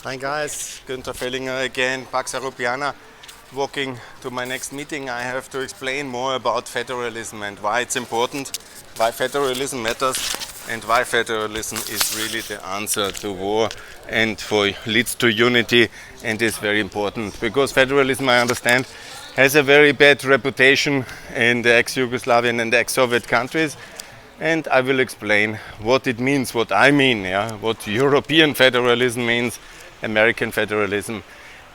Hi guys, Günther Fellinger again, Pax Europiana. Walking to my next meeting, I have to explain more about federalism and why it's important, why federalism matters, and why federalism is really the answer to war and leads to unity and is very important. Because federalism, I understand, has a very bad reputation in the ex-Yugoslavian and ex-Soviet countries. And I will explain what it means, what I mean, what European federalism means, American federalism.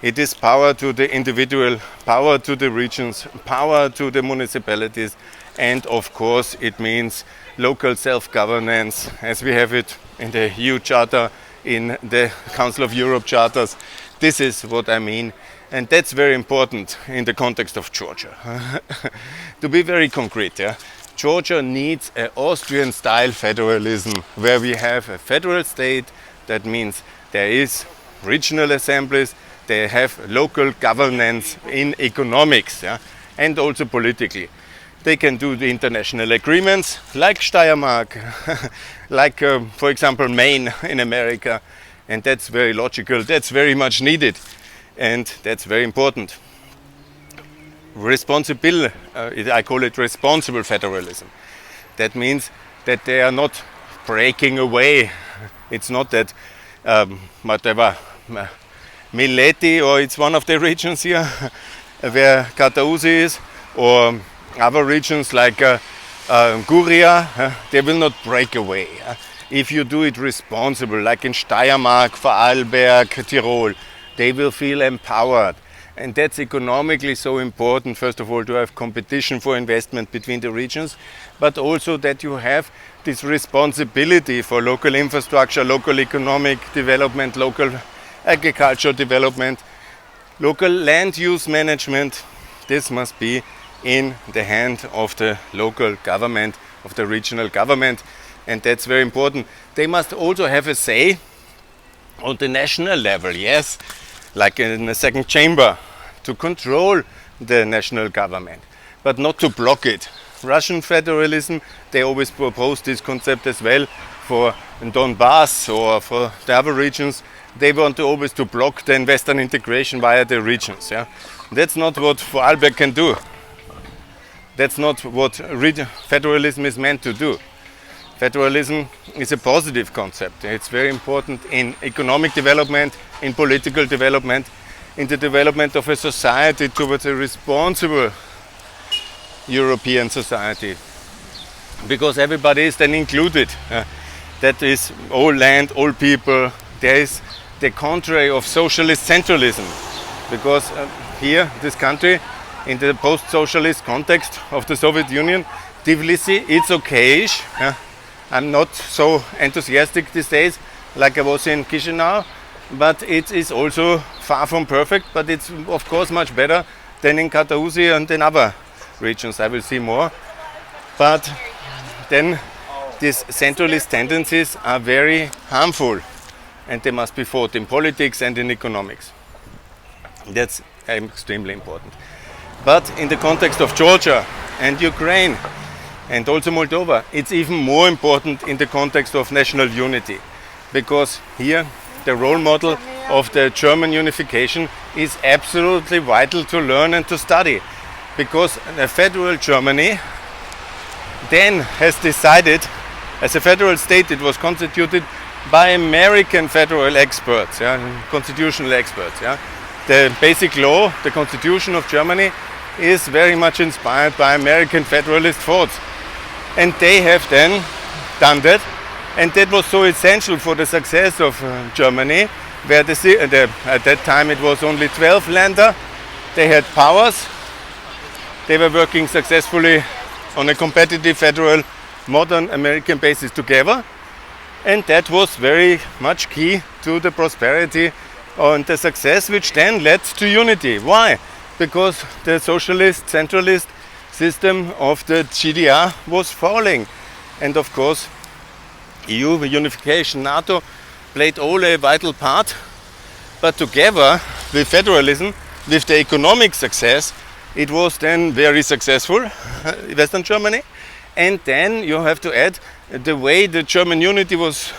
It is power to the individual, power to the regions, power to the municipalities, and of course it means local self-governance as we have it in the EU Charter, in the Council of Europe charters. This is what I mean, and that's very important in the context of Georgia. To be very concrete, Georgia needs an Austrian-style federalism where we have a federal state. That means there is regional assemblies, they have local governance in economics and also politically. They can do the international agreements like Steiermark, like for example Maine in America, and that's very logical, that's very much needed, and that's very important. I call it responsible federalism. That means that they are not breaking away. It's not that whatever Mileti, or it's one of the regions here where Kataouzi is, or other regions like Guria, they will not break away. If you do it responsible, like in Steiermark, Vorarlberg, Tirol, they will feel empowered. And that's economically so important, first of all, to have competition for investment between the regions, but also that you have this responsibility for local infrastructure, local economic development, local agricultural development, local land use management. This must be in the hand of the local government, of the regional government, and that's very important. They must also have a say on the national level, yes, like in the second chamber, to control the national government, but not to block it. Russian federalism, they always propose this concept as well for Donbass or for the other regions. They want to always to block the Western integration via the regions. That's not what Vorarlberg can do. That's not what federalism is meant to do. Federalism is a positive concept. It's very important in economic development, in political development, in the development of a society towards a responsible European society. Because everybody is then included. That is all land, all people. There is the contrary of socialist centralism. Because here, this country, in the post-socialist context of the Soviet Union, Tbilisi, it's okayish. I'm not so enthusiastic these days like I was in Chisinau, but it is also far from perfect, but it's of course much better than in Kataouzi and in other regions. I will see more. But then these centralist tendencies are very harmful and they must be fought in politics and in economics. That's extremely important. But in the context of Georgia and Ukraine, and also Moldova, it's even more important in the context of national unity, because here the role model of the German unification is absolutely vital to learn and to study, because a federal Germany then has decided, as a federal state it was constituted by American federal experts, constitutional experts. The basic law, the constitution of Germany, is very much inspired by American federalist thoughts. And they have then done that, and that was so essential for the success of Germany, where at that time it was only 12 länder. They had powers, they were working successfully on a competitive federal modern American basis together, and that was very much key to the prosperity and the success, which then led to unity. Why? Because the socialist, centralist system of the GDR was falling. And of course, EU unification, NATO played all a vital part. But together with federalism, with the economic success, it was then very successful, Western Germany. And then you have to add the way the German unity was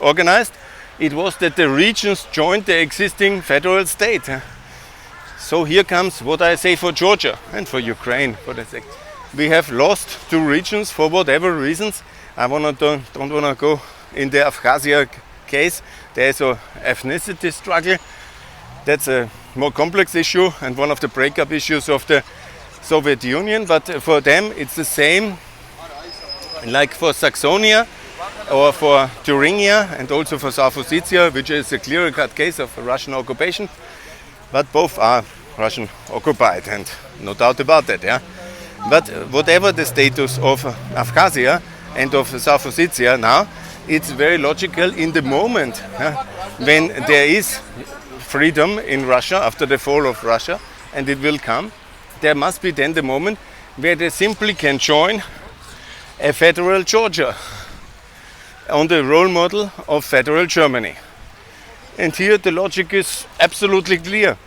organized. It was that the regions joined the existing federal state. So here comes what I say for Georgia and for Ukraine, for the sake. We have lost 2 regions for whatever reasons. I don't want to go in the Abkhazia case. There is an ethnicity struggle. That's a more complex issue and one of the breakup issues of the Soviet Union. But for them, it's the same like for Saxonia or for Thuringia and also for South Ossetia, which is a clear-cut case of Russian occupation. But both are Russian occupied, and no doubt about that. Yeah. But whatever the status of Abkhazia and of South Ossetia now, it's very logical in the moment when there is freedom in Russia after the fall of Russia, and it will come. There must be then the moment where they simply can join a federal Georgia on the role model of federal Germany. And here the logic is absolutely clear.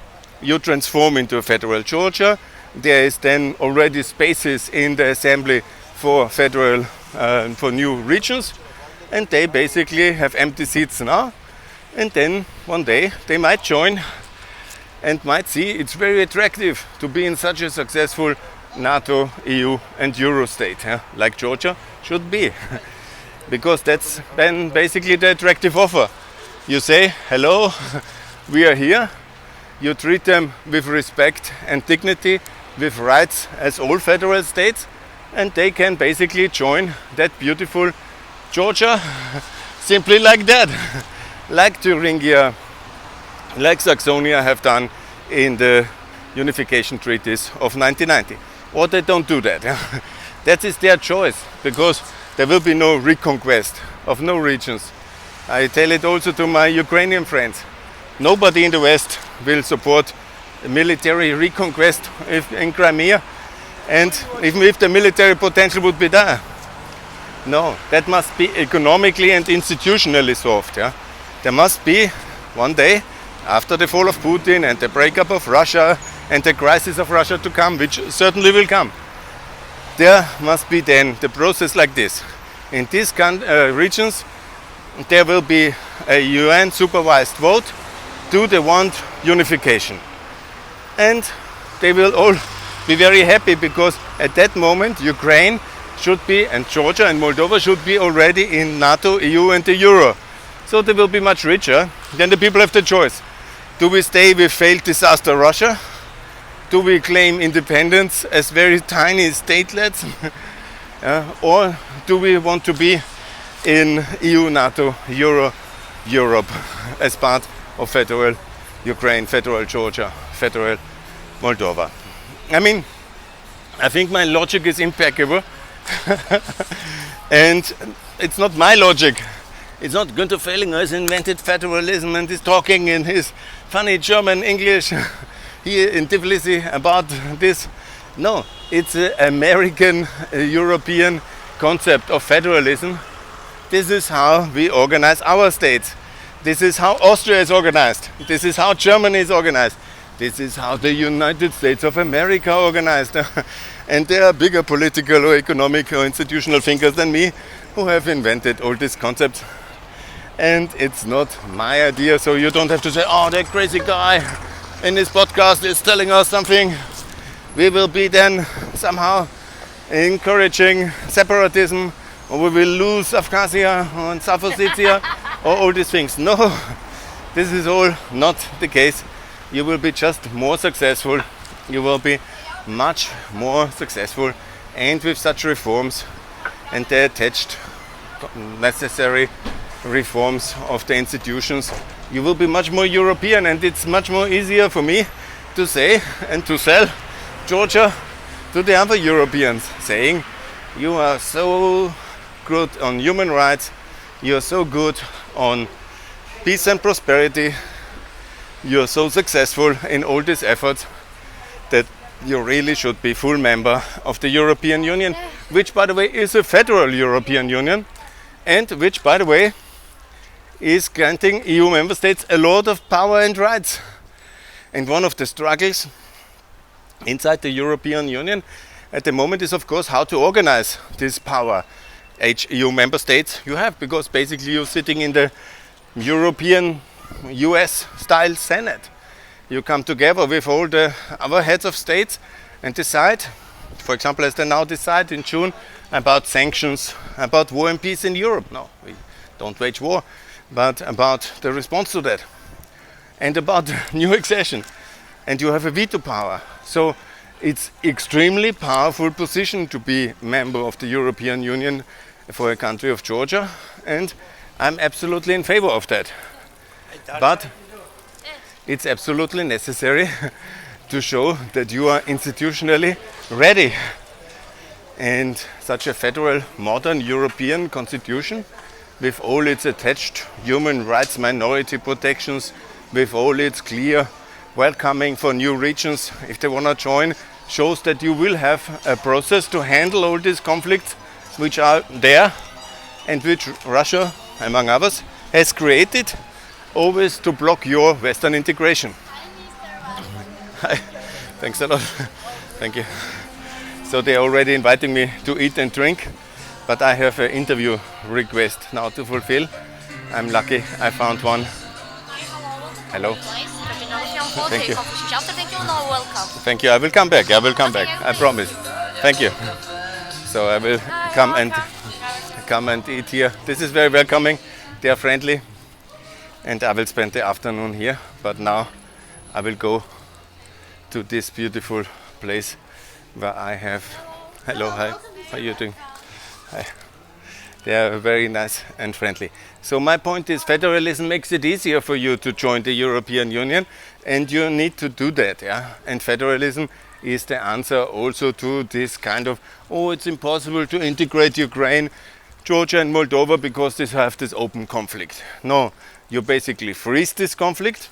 You transform into a federal Georgia. There is then already spaces in the assembly for federal, for new regions, and they basically have empty seats now. And then one day they might join and might see it's very attractive to be in such a successful NATO, EU and Euro state, like Georgia should be. Because that's then basically the attractive offer. You say, hello, we are here. You treat them with respect and dignity, with rights as all federal states, and they can basically join that beautiful Georgia simply like that. Like Thuringia, like Saxonia have done in the unification treaties of 1990. Or they don't do that. That is their choice, because there will be no reconquest of no regions. I tell it also to my Ukrainian friends. Nobody in the West will support a military reconquest in Crimea, and even if the military potential would be there. No, that must be economically and institutionally solved. Yeah? There must be one day, after the fall of Putin and the breakup of Russia and the crisis of Russia to come, which certainly will come, there must be then the process like this. In these regions, there will be a UN supervised vote. Do they want unification? And they will all be very happy, because at that moment Ukraine should be, and Georgia and Moldova should be already in NATO, EU and the Euro. So they will be much richer. Then the people have the choice. Do we stay with failed disaster Russia? Do we claim independence as very tiny statelets? Or do we want to be in EU, NATO, Euro, Europe as part of federal Ukraine, federal Georgia, federal Moldova? I mean, I think my logic is impeccable. And it's not my logic. It's not Günther Fehlinger has invented federalism and is talking in his funny German English here in Tbilisi about this. No, it's an American, European concept of federalism. This is how we organize our states. This is how Austria is organized. This is how Germany is organized. This is how the United States of America are organized. And there are bigger political or economic or institutional thinkers than me who have invented all these concepts. And it's not my idea, so you don't have to say, oh, that crazy guy in this podcast is telling us something. We will be then somehow encouraging separatism, or we will lose Abkhazia or South Ossetia, or all these things. No, this is all not the case. You will be just more successful. You will be much more successful, and with such reforms and the attached necessary reforms of the institutions, you will be much more European, and it's much more easier for me to say and to sell Georgia to the other Europeans, saying, you are so good on human rights, you are so good on peace and prosperity, you are so successful in all these efforts that you really should be full member of the European Union, which, by the way, is a federal European Union, and which, by the way, is granting EU member states a lot of power and rights. And one of the struggles inside the European Union at the moment is, of course, how to organize this power. Each EU member states you have, because basically you're sitting in the European US style Senate. You come together with all the other heads of states and decide, for example, as they now decide in June, about sanctions, about war and peace in Europe. No, we don't wage war, but about the response to that and about new accession. And you have a veto power. So it's extremely powerful position to be member of the European Union for a country of Georgia, and I'm absolutely in favor of that. But it's absolutely necessary to show that you are institutionally ready. And such a federal, modern European constitution, with all its attached human rights, minority protections, with all its clear welcoming for new regions if they want to join, shows that you will have a process to handle all these conflicts which are there and which Russia, among others, has created always to block your Western integration. Hi. Thanks a lot. Thank you. So they're already inviting me to eat and drink, but I have an interview request now to fulfill. I'm lucky I found one. Hello. Thank you. Thank you. I will come back. I will come back. I promise. Thank you. So I will come and eat here. This is very welcoming. They are friendly, and I will spend the afternoon here. But now I will go to this beautiful place where I have. Hello, hi. How are you doing? Hi. They are very nice and friendly. So my point is, federalism makes it easier for you to join the European Union, and you need to do that. Yeah? And federalism is the answer also to this kind of, oh, it's impossible to integrate Ukraine, Georgia and Moldova because they have this open conflict. No, you basically freeze this conflict,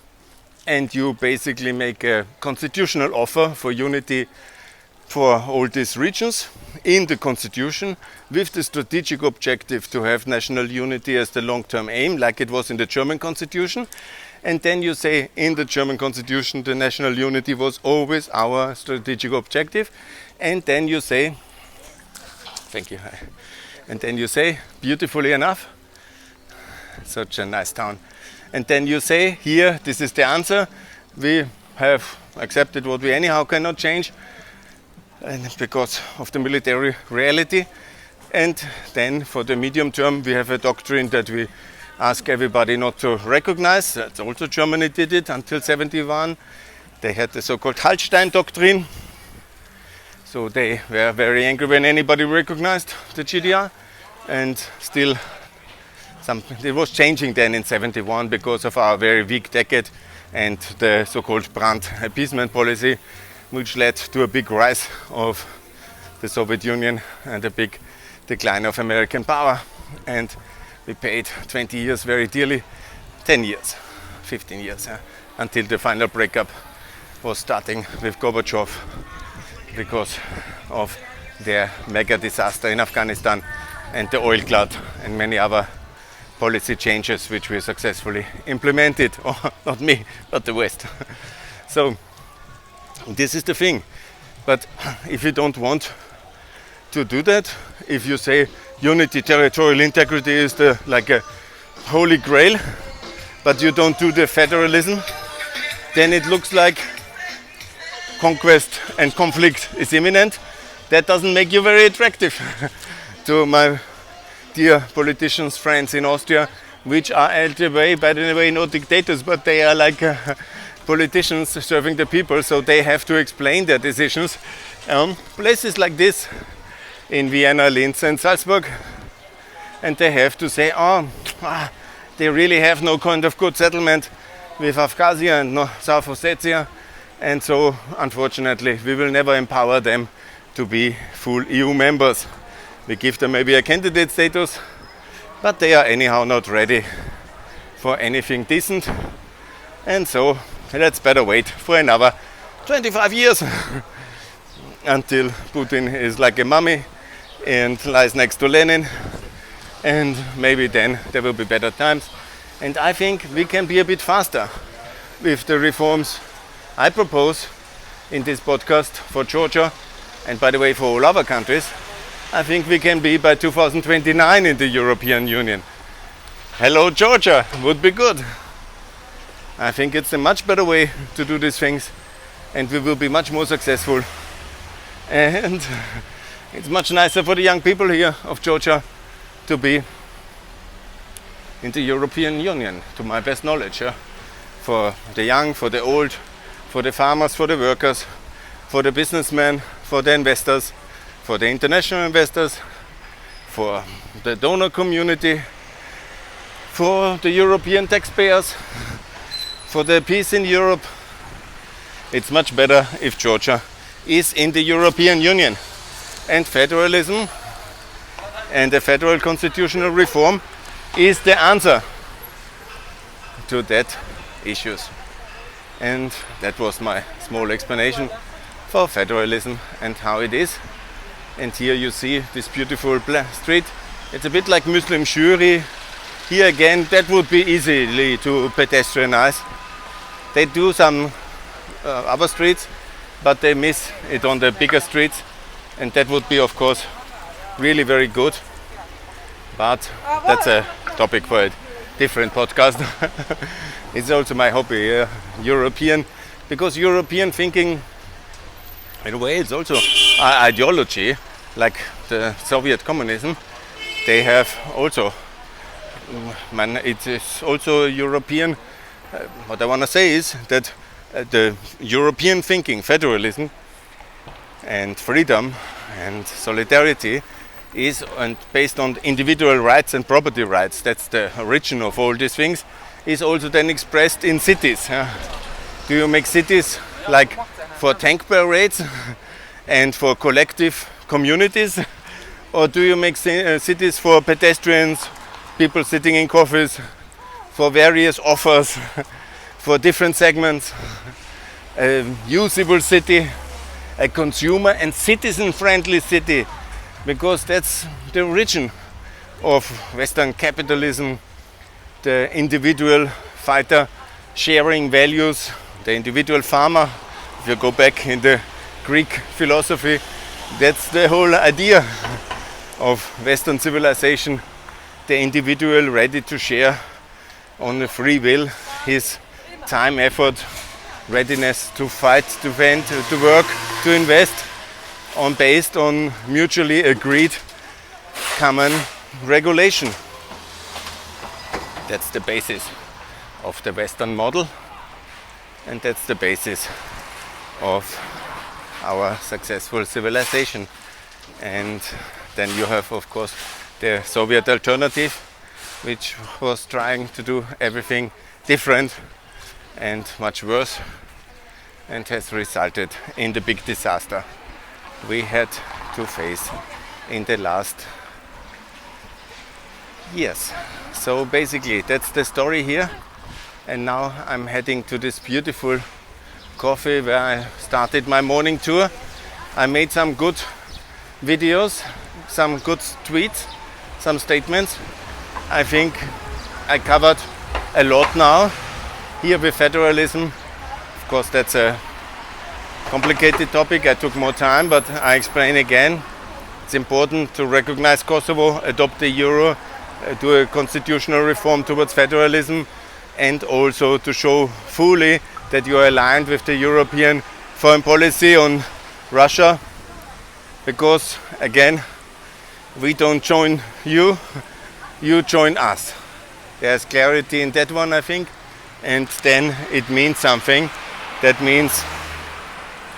and you basically make a constitutional offer for unity for all these regions in the constitution, with the strategic objective to have national unity as the long-term aim, like it was in the German constitution. And then you say, in the German constitution, the national unity was always our strategic objective. And then you say, thank you. And then you say, beautifully enough, such a nice town. And then you say, here, this is the answer. We have accepted what we anyhow cannot change, and because of the military reality. And then for the medium term, we have a doctrine that we ask everybody not to recognize. That's also Germany did it until 71. They had the so-called Hallstein doctrine. So they were very angry when anybody recognized the GDR. And still, it was changing then in 71 because of our very weak decade and the so-called Brandt appeasement policy, which led to a big rise of the Soviet Union and a big decline of American power. And we paid 20 years very dearly, 10 years, 15 years, until the final breakup was starting with Gorbachev because of their mega disaster in Afghanistan and the oil glut and many other policy changes which we successfully implemented, or not me, but the West. So this is the thing. But if you don't want to do that, if you say unity, territorial integrity is like a holy grail, but you don't do the federalism, then it looks like conquest and conflict is imminent. That doesn't make you very attractive to my dear politicians, friends in Austria, which are by the way, no dictators, but they are like politicians serving the people, so they have to explain their decisions. Places like this in Vienna, Linz and Salzburg, and they have to say, they really have no kind of good settlement with Abkhazia and South Ossetia, and so unfortunately we will never empower them to be full EU members. We give them maybe a candidate status, but they are anyhow not ready for anything decent, and so let's better wait for another 25 years until Putin is like a mummy and lies next to Lenin, and maybe then there will be better times. And I think we can be a bit faster with the reforms I propose in this podcast for Georgia, and by the way for all other countries. I think we can be by 2029 in the European Union. hello Georgia would be good. I think it's a much better way to do these things, and we will be much more successful. And it's much nicer for the young people here of Georgia to be in the European Union, to my best knowledge. For the young, for the old, for the farmers, for the workers, for the businessmen, for the investors, for the international investors, for the donor community, for the European taxpayers, for the peace in Europe. It's much better if Georgia is in the European Union. And federalism and the federal constitutional reform is the answer to that issues. And that was my small explanation for federalism and how it is. And here you see this beautiful street. It's a bit like Muslim Shuri. Here again, that would be easily to pedestrianize. They do some other streets, but they miss it on the bigger streets, and that would be of course really very good. But that's a topic for a different podcast. It's also my hobby, European, because European thinking, in a way, it's also ideology, like the Soviet communism. They have also, it is also European. What I want to say is that the European thinking, federalism and freedom and solidarity is based on individual rights and property rights. That's the origin of all these things. Is also then expressed in cities. Do you make cities like for tank parades and for collective communities, or do you make cities for pedestrians, people sitting in coffees, for various offers, for different segments, a usable city, a consumer and citizen-friendly city, because that's the origin of Western capitalism, the individual fighter sharing values, the individual farmer. If you go back in the Greek philosophy, that's the whole idea of Western civilization, the individual ready to share on a free will his time, effort, readiness to fight, to vent, to work, to invest, based on mutually agreed common regulation. That's the basis of the Western model, and that's the basis of our successful civilization. And then you have, of course, the Soviet alternative, which was trying to do everything different and much worse, and has resulted in the big disaster we had to face in the last years. So basically that's the story here, and now I'm heading to this beautiful coffee where I started my morning tour. I made some good videos, some good tweets, some statements. I think I covered a lot now here with federalism. Of course that's a complicated topic, I took more time, but I explain again. It's important to recognize Kosovo, adopt the euro, do a constitutional reform towards federalism, and also to show fully that you are aligned with the European foreign policy on Russia, because again, we don't join you, you join us. There's clarity in that one, I think, and then it means something. That means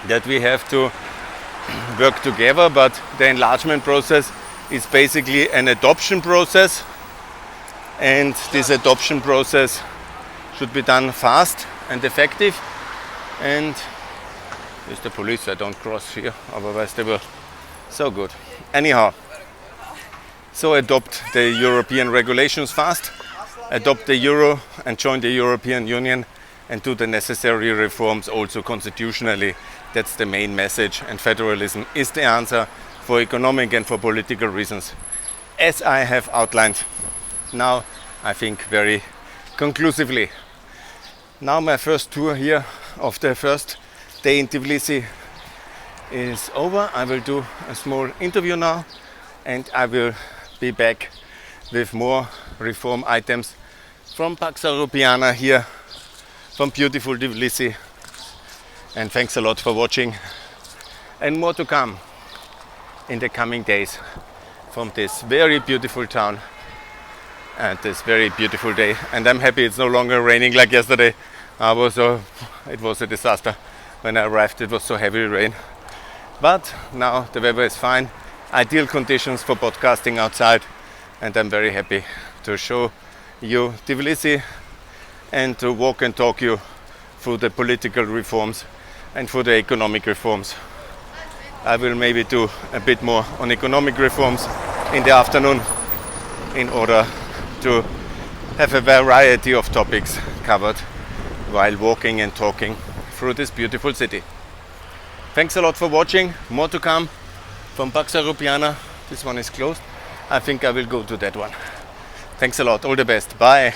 that we have to work together, but the enlargement process is basically an adoption process, and this adoption process should be done fast and effective. And with the police, I don't cross here, otherwise they were so good. Anyhow, so adopt the European regulations fast, adopt the euro and join the European Union, and do the necessary reforms also constitutionally. That's the main message, and federalism is the answer for economic and for political reasons, as I have outlined now, I think, very conclusively. Now my first tour here of the first day in Tbilisi is over. I will do a small interview now, and I will be back with more reform items from Pax Europiana here, from beautiful Tbilisi. And thanks a lot for watching, and more to come in the coming days from this very beautiful town and this very beautiful day. And I'm happy it's no longer raining like yesterday. It was a disaster when I arrived. It was so heavy rain, but now the weather is fine, ideal conditions for podcasting outside, and I'm very happy to show you Tbilisi and to walk and talk you through the political reforms and through the economic reforms. I will maybe do a bit more on economic reforms in the afternoon in order to have a variety of topics covered while walking and talking through this beautiful city. Thanks a lot for watching. More to come from Pax Europiana. This one is closed. I think I will go to that one. Thanks a lot. All the best. Bye.